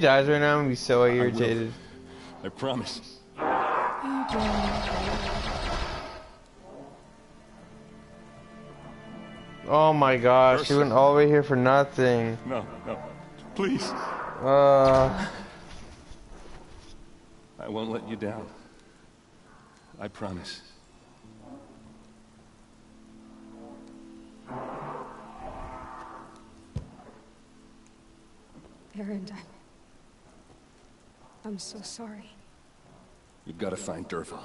dies right now, I'm gonna be so I irritated. will. I promise. Oh my gosh, she went all the way here for nothing. No, no. Please. Uh. I won't let you down. I promise. Aaron, I'm so sorry. You've got to find Derval.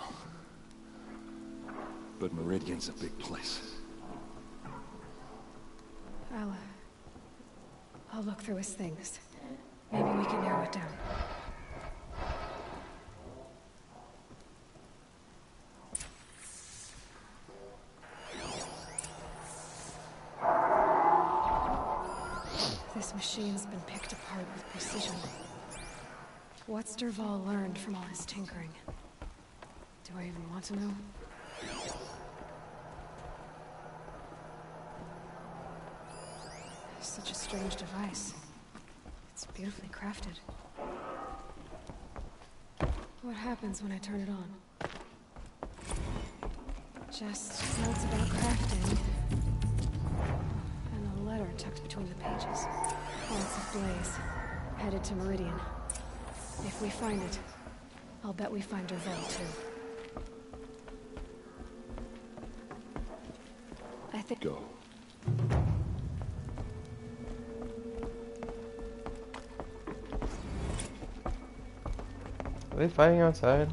But Meridian's a big place. I'll look through his things. Maybe we can narrow it down. This machine's been picked apart with precision. What's Derval learned from all his tinkering? Do I even want to know? Such a strange device. It's beautifully crafted. What happens when I turn it on? Just notes about crafting. And a letter tucked between the pages. Lots of blaze. Headed to Meridian. If we find it, I'll bet we find Derval too. I think... Go. Are they fighting outside?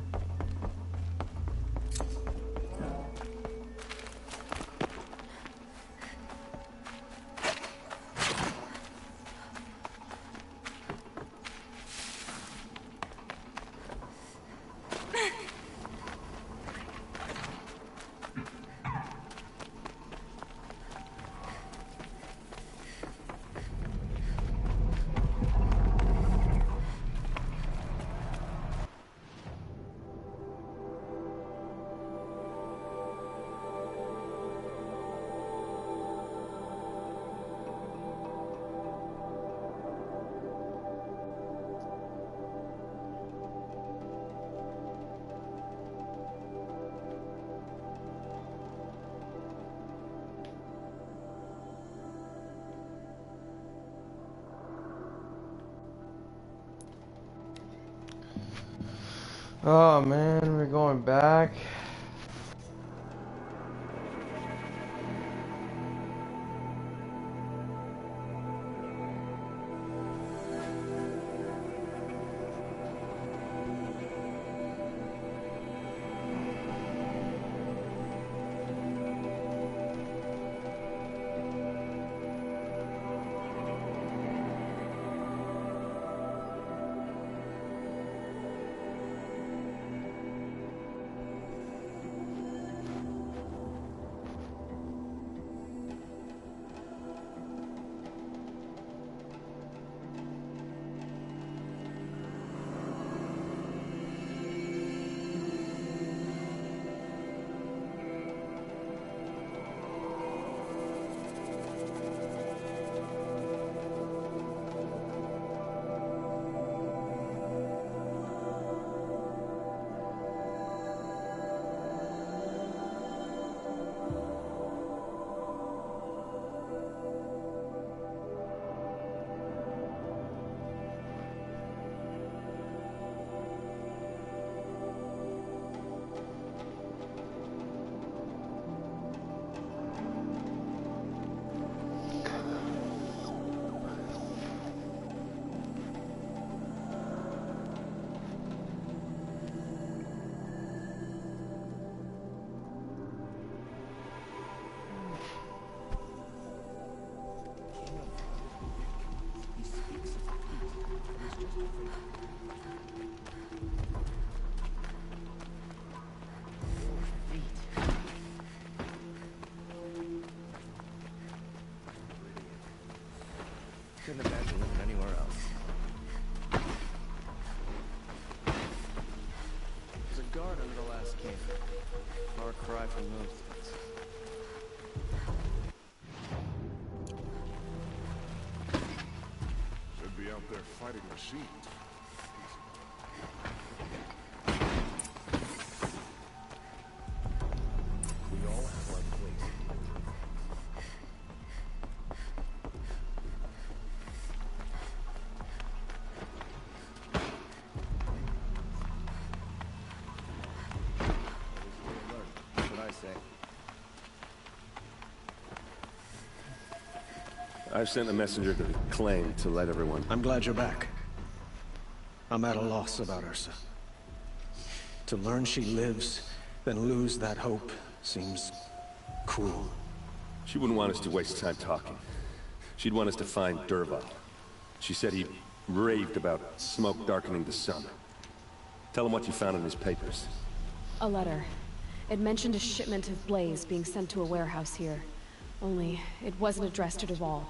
Oh man, we're going back. Couldn't imagine living anywhere else. There's a guard under the last camp. Far cry from those things. Should be out there fighting machines. We all have our place. That's what I say. I've sent a messenger to the claim to let everyone... I'm glad you're back. I'm at a loss about Ursa. To learn she lives, then lose that hope, seems cruel. She wouldn't want us to waste time talking. She'd want us to find Dervahl. She said he raved about smoke darkening the sun. Tell him what you found in his papers. A letter. It mentioned a shipment of blaze being sent to a warehouse here. Only, it wasn't addressed to Dervahl.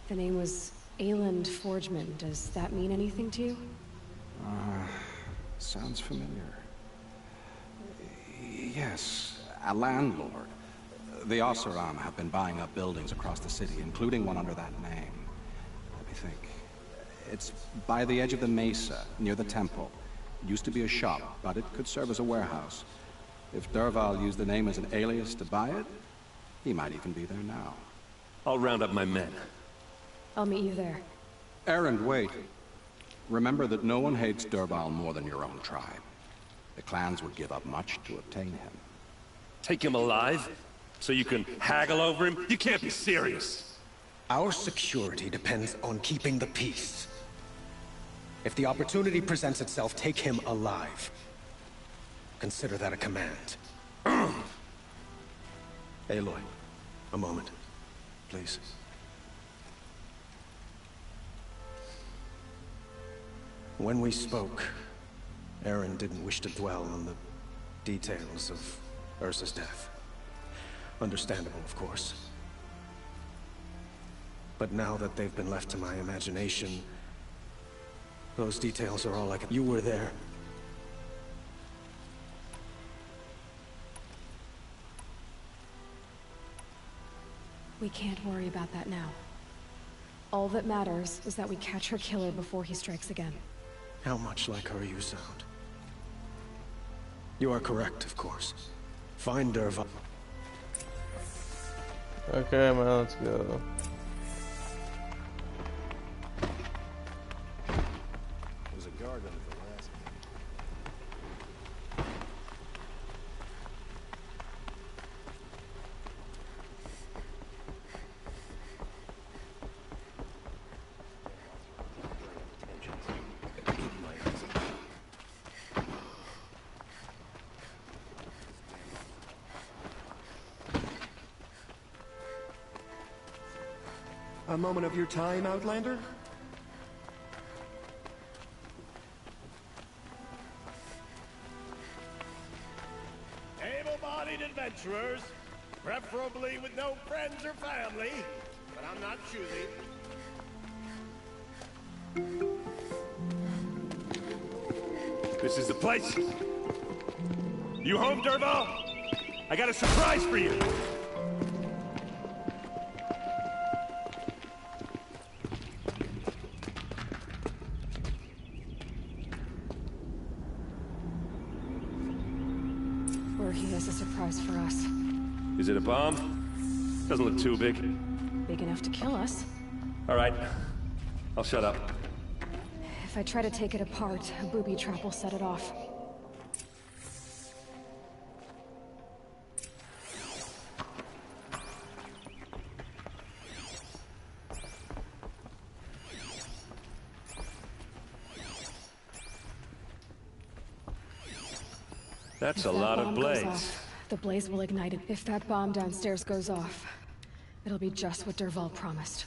The name was Ayland Forgeman. Does that mean anything to you? Sounds familiar. Yes, a landlord. The Oseram have been buying up buildings across the city, including one under that name. Let me think. It's by the edge of the mesa, near the temple. It used to be a shop, but it could serve as a warehouse. If Dervahl used the name as an alias to buy it, he might even be there now. I'll round up my men. I'll meet you there. Erend, wait. Remember that no one hates Dervahl more than your own tribe. The clans would give up much to obtain him. Take him alive? So you can haggle over him? You can't be serious! Our security depends on keeping the peace. If the opportunity presents itself, take him alive. Consider that a command. Aloy, a moment, please. When we spoke, Erend didn't wish to dwell on the details of Ursa's death. Understandable, of course. But now that they've been left to my imagination, those details are all I can... You were there. We can't worry about that now. All that matters is that we catch her killer before he strikes again. How much like her you sound. You are correct, of course. Find Dervahl. Okay, man, let's go. There's a guard under the last A moment of your time, Outlander? Able-bodied adventurers, preferably with no friends or family, but I'm not choosy. This is the place. You home, Dervahl? I got a surprise for you. Or he has a surprise for us. Is it a bomb? Doesn't look too big. Big enough to kill us. All right. I'll shut up. If I try to take it apart, a booby trap will set it off. That's If a that lot of bomb goes blades. off, the blaze will ignite it. If that bomb downstairs goes off, it'll be just what Dervahl promised.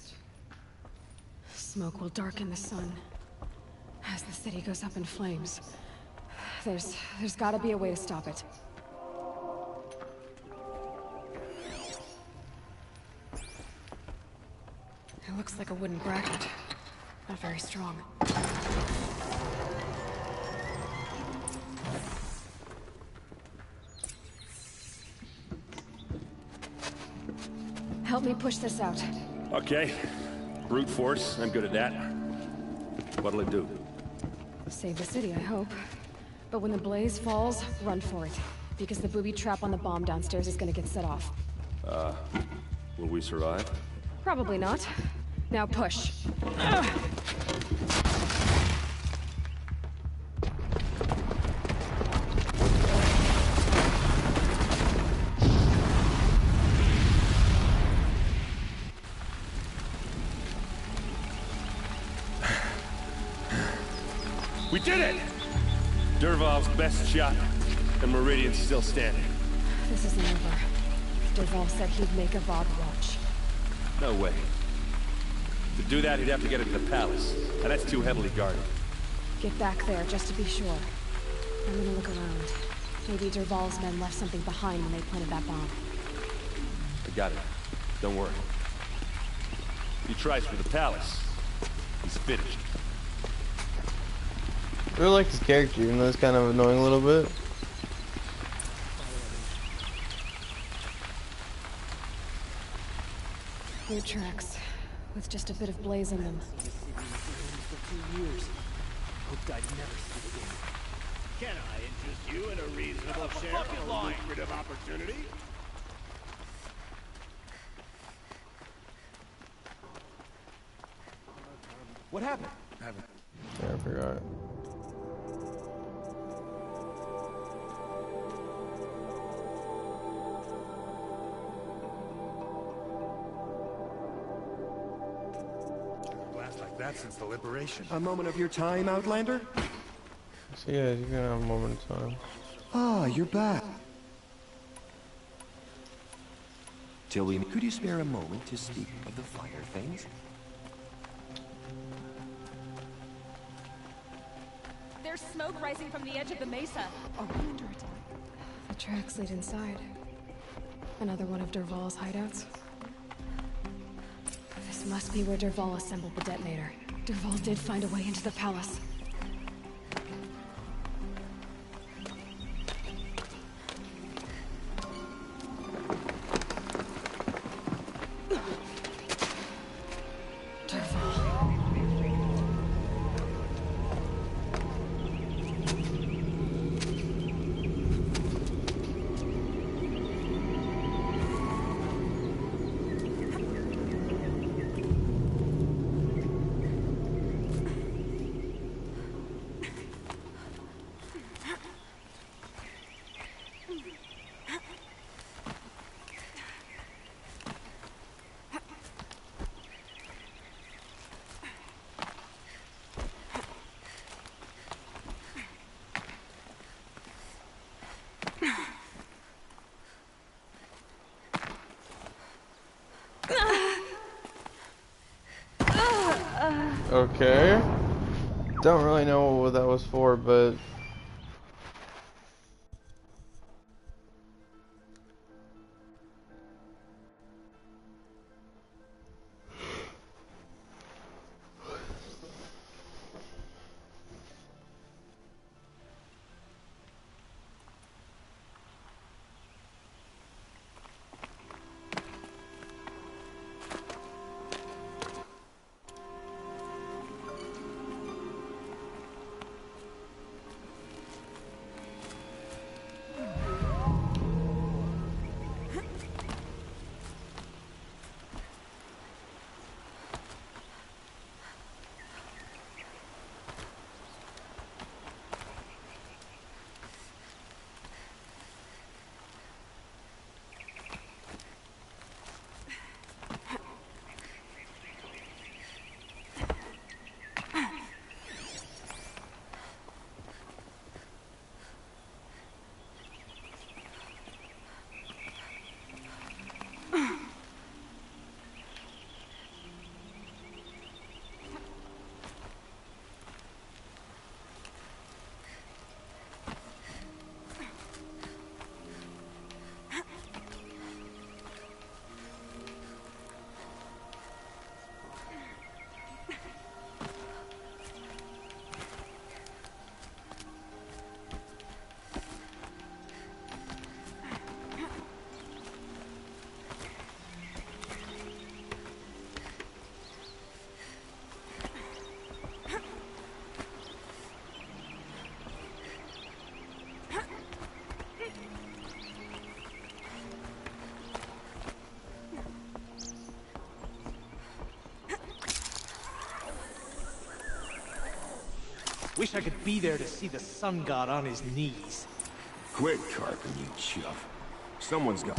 Smoke will darken the sun as the city goes up in flames. There's gotta be a way to stop it. It looks like a wooden bracket. Not very strong. Help me push this out. Okay. Brute force. I'm good at that. What'll it do? Save the city, I hope. But when the blaze falls, run for it. Because the booby trap on the bomb downstairs is gonna get set off. Will we survive? Probably not. Now push. We did it! Dervahl's best shot, and Meridian's still standing. This isn't over. Dervahl said he'd make a Vought watch. No way. To do that, he'd have to get into the palace, and that's too heavily guarded. Get back there, just to be sure. I'm gonna look around. Maybe Dervahl's men left something behind when they planted that bomb. I got it. Don't worry. He tries for the palace. He's finished. I really like his character, even though it's kind of annoying a little bit. Boot tracks, with just a bit of blaze in them. Can I interest you in a reasonable share of a lucrative opportunity? What happened? Yeah, I forgot. Blast like that since the liberation. A moment of your time, Outlander? So yeah, you're gonna have a moment of time. Ah, you're back. Could you spare a moment to speak of the fire things? There's smoke rising from the edge of the mesa. Are we under attack? The tracks lead inside. Another one of Dervahl's hideouts. This must be where Dervahl assembled the detonator. Dervahl did find a way into the palace. Okay. Don't really know what that was for, but Wish I could be there to see the sun god on his knees. Quit carping, you chuff. Someone's got...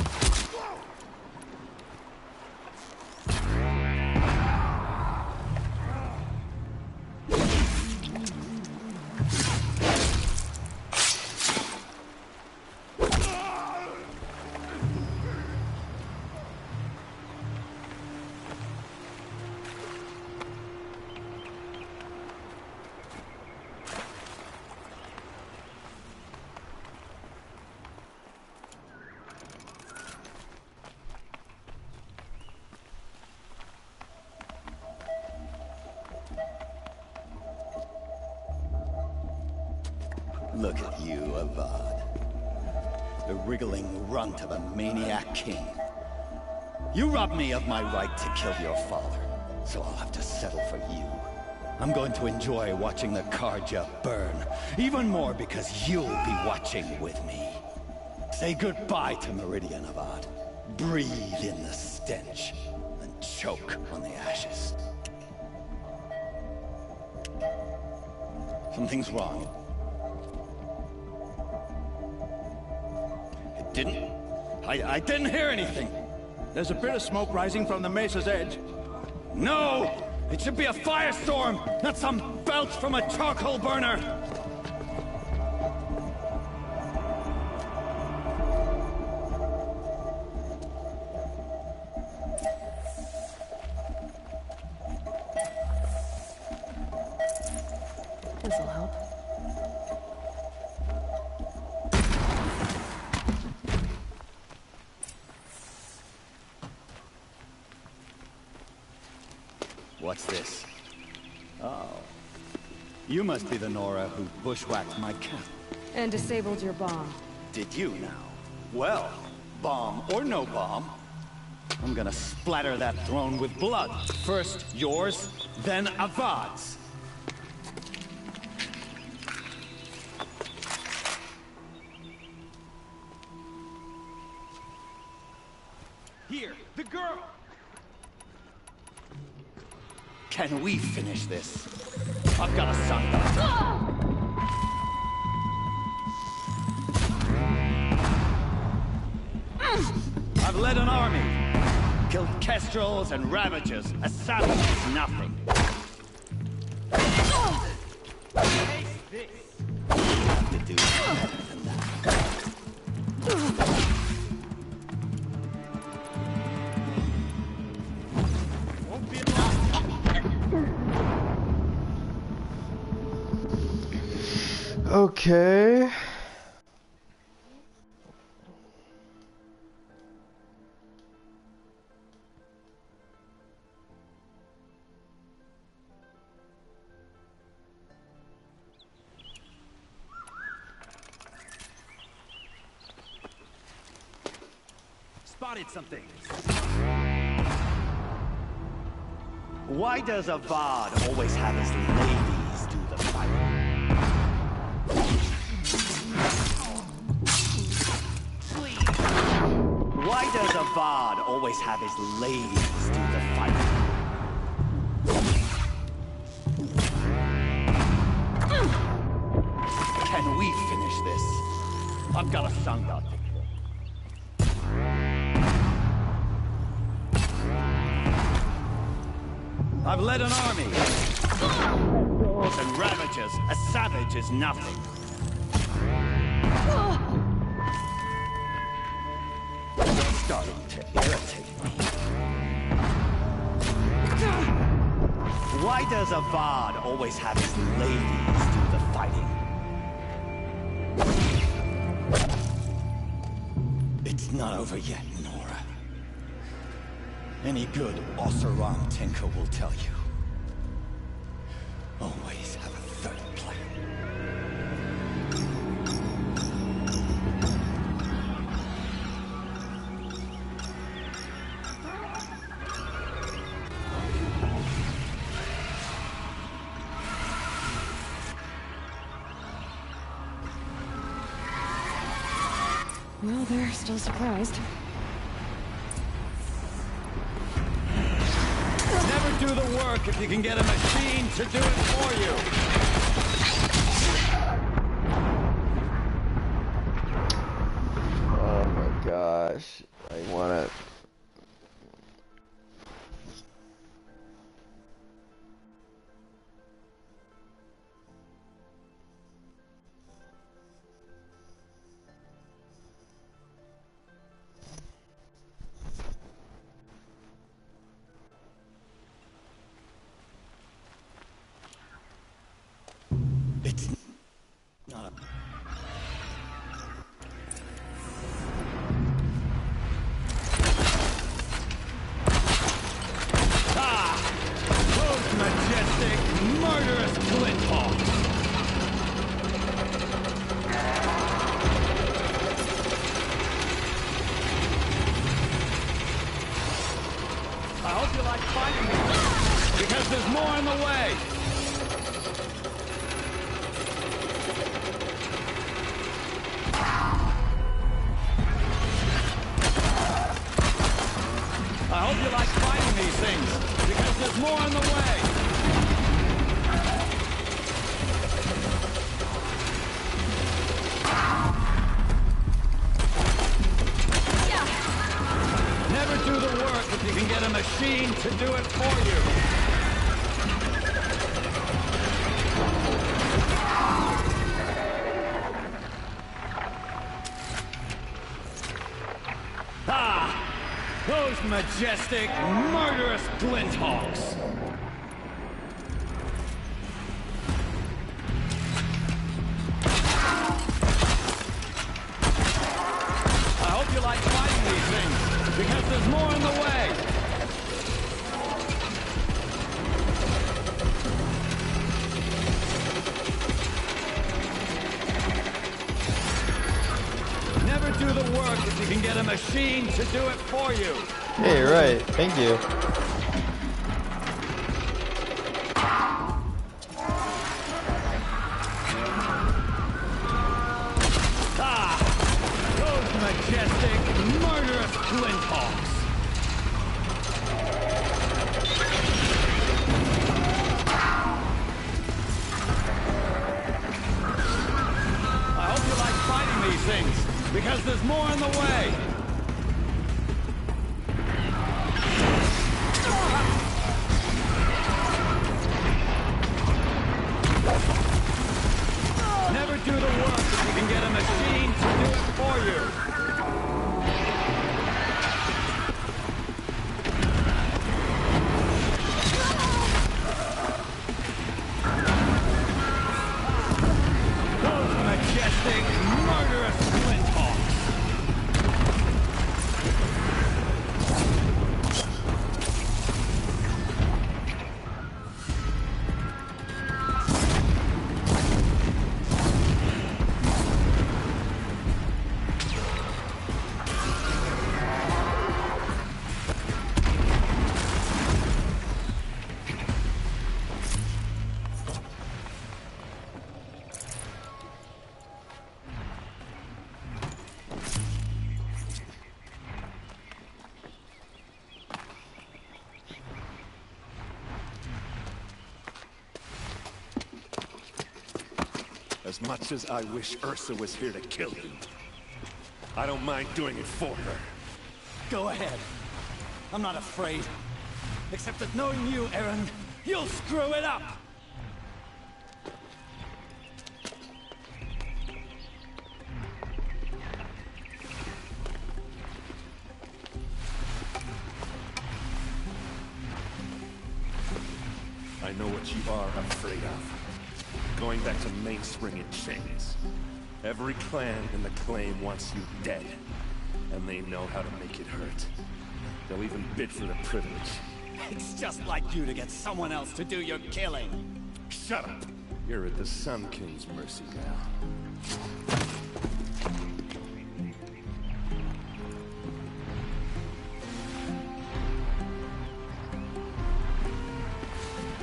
Look at you, Avad. The wriggling runt of a maniac king. You robbed me of my right to kill your father, so I'll have to settle for you. I'm going to enjoy watching the Karja burn, even more because you'll be watching with me. Say goodbye to Meridian, Avad. Breathe in the stench, and choke on the ashes. Something's wrong. I didn't hear anything. There's a bit of smoke rising from the mesa's edge. No! It should be a firestorm, not some belch from a charcoal burner! This'll help. What's this? Oh. You must be the Nora who bushwhacked my camp. And disabled your bomb. Did you now? Well, bomb or no bomb, I'm gonna splatter that throne with blood. First yours, then Avad's. Here, the girl! Can we finish this? I've got a son. I've led an army. Killed kestrels and ravagers. A savage is nothing. Taste this! I have to do better than that. Won't be long. Okay. Spotted something. Why does Avad always have his ladies do the fighting? Why does Avad always have his ladies do the fighting? Can we finish this? I've got a sun god to kill. I've led an army. And ravagers. A savage is nothing. You're starting to irritate me. Why does Avad always have his ladies do the fighting? It's not over yet, Nora. Any good Oseram tinker will tell you. Always have a third plan. Well, they're still surprised. Never do the work if you can get a machine to do it for you. It's not a... Those majestic, murderous glint hawks! I hope you like fighting me, because there's more on the way! I hope you like fighting these things, because there's more on the way! Never do the work if you can get a machine to do it for you. Those majestic, murderous glint hawks! I hope you like fighting these things, because there's more in the way! Never do the work if you can get a machine to do it for you. Hey, right. Thank you. Those majestic, murderous glint hawks. I hope you like fighting these things, because there's more in the way. Never do the work if you can get a machine to do it for you. Those majestic, murderous glint hawks. As much as I wish Ursa was here to kill you, I don't mind doing it for her. Go ahead. I'm not afraid. Except that knowing you, Aaron, you'll screw it up! I know what you are afraid of. Going back to Mainspring in chains. Every clan in the claim wants you dead. And they know how to make it hurt. They'll even bid for the privilege. It's just like you to get someone else to do your killing. Shut up! You're at the Sun King's mercy now.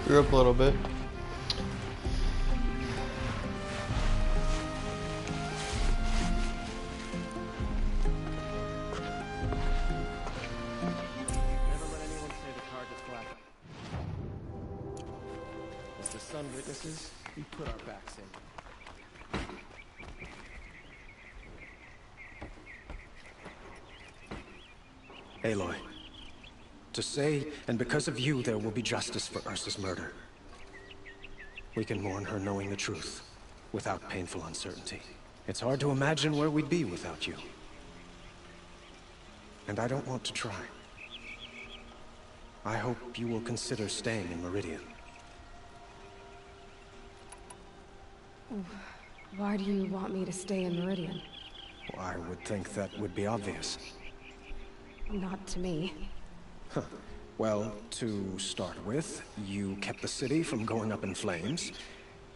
Grew up a little bit. Never let anyone say the target's black. As the Sun witnesses, we put our backs in. Aloy. To say, and because of you, there will be justice for Ursa's murder. We can mourn her knowing the truth, without painful uncertainty. It's hard to imagine where we'd be without you. And I don't want to try. I hope you will consider staying in Meridian. Why do you want me to stay in Meridian? I would think that would be obvious. Not to me. Huh. Well, to start with, you kept the city from going up in flames.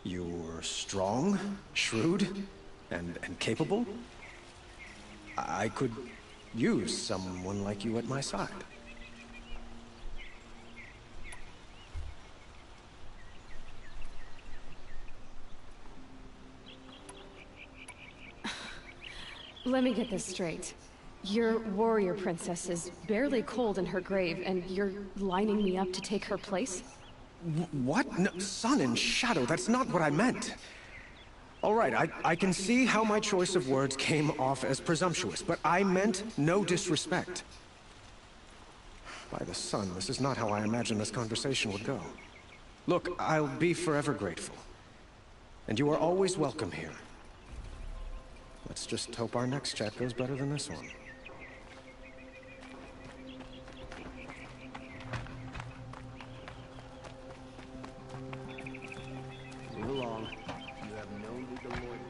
You were strong, shrewd, and capable. I could use someone like you at my side. Let me get this straight. Your warrior princess is barely cold in her grave, and you're lining me up to take her place? What? No, sun and shadow, that's not what I meant. All right, I can see how my choice of words came off as presumptuous, but I meant no disrespect. By the sun, this is not how I imagined this conversation would go. Look, I'll be forever grateful. And you are always welcome here. Let's just hope our next chat goes better than this one. Move along. You have no legal loyalty.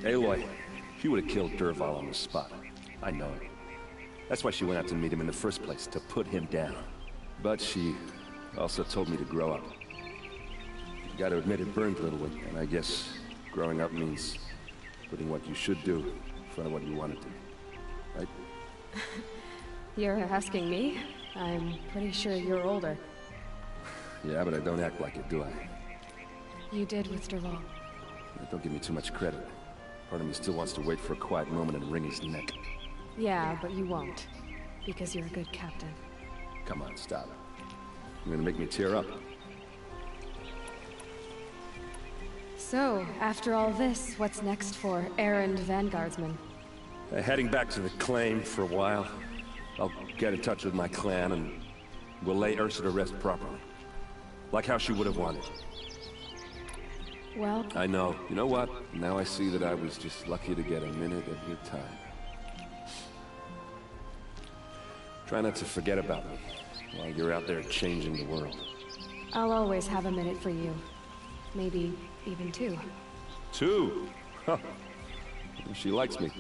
Aloy, she would have killed Dervahl on the spot. I know it. That's why she went out to meet him in the first place, to put him down. But she also told me to grow up. You gotta admit it burned a little bit, and I guess growing up means putting what you should do in front of what you want to do. Right? You're asking me? I'm pretty sure you're older. Yeah, but I don't act like it, do I? You did with Dervahl. Don't give me too much credit. Part of me still wants to wait for a quiet moment and wring his neck. Yeah, but you won't. Because you're a good captain. Come on, stop it. You're gonna make me tear up. So, after all this, what's next for errand vanguardsman? Heading back to the claim for a while. I'll get in touch with my clan and we'll lay Ursa to rest properly. Like how she would have wanted. Well... I know. You know what? Now I see that I was just lucky to get a minute of your time. Try not to forget about me while you're out there changing the world. I'll always have a minute for you. Maybe even two. Two? Huh. She likes me.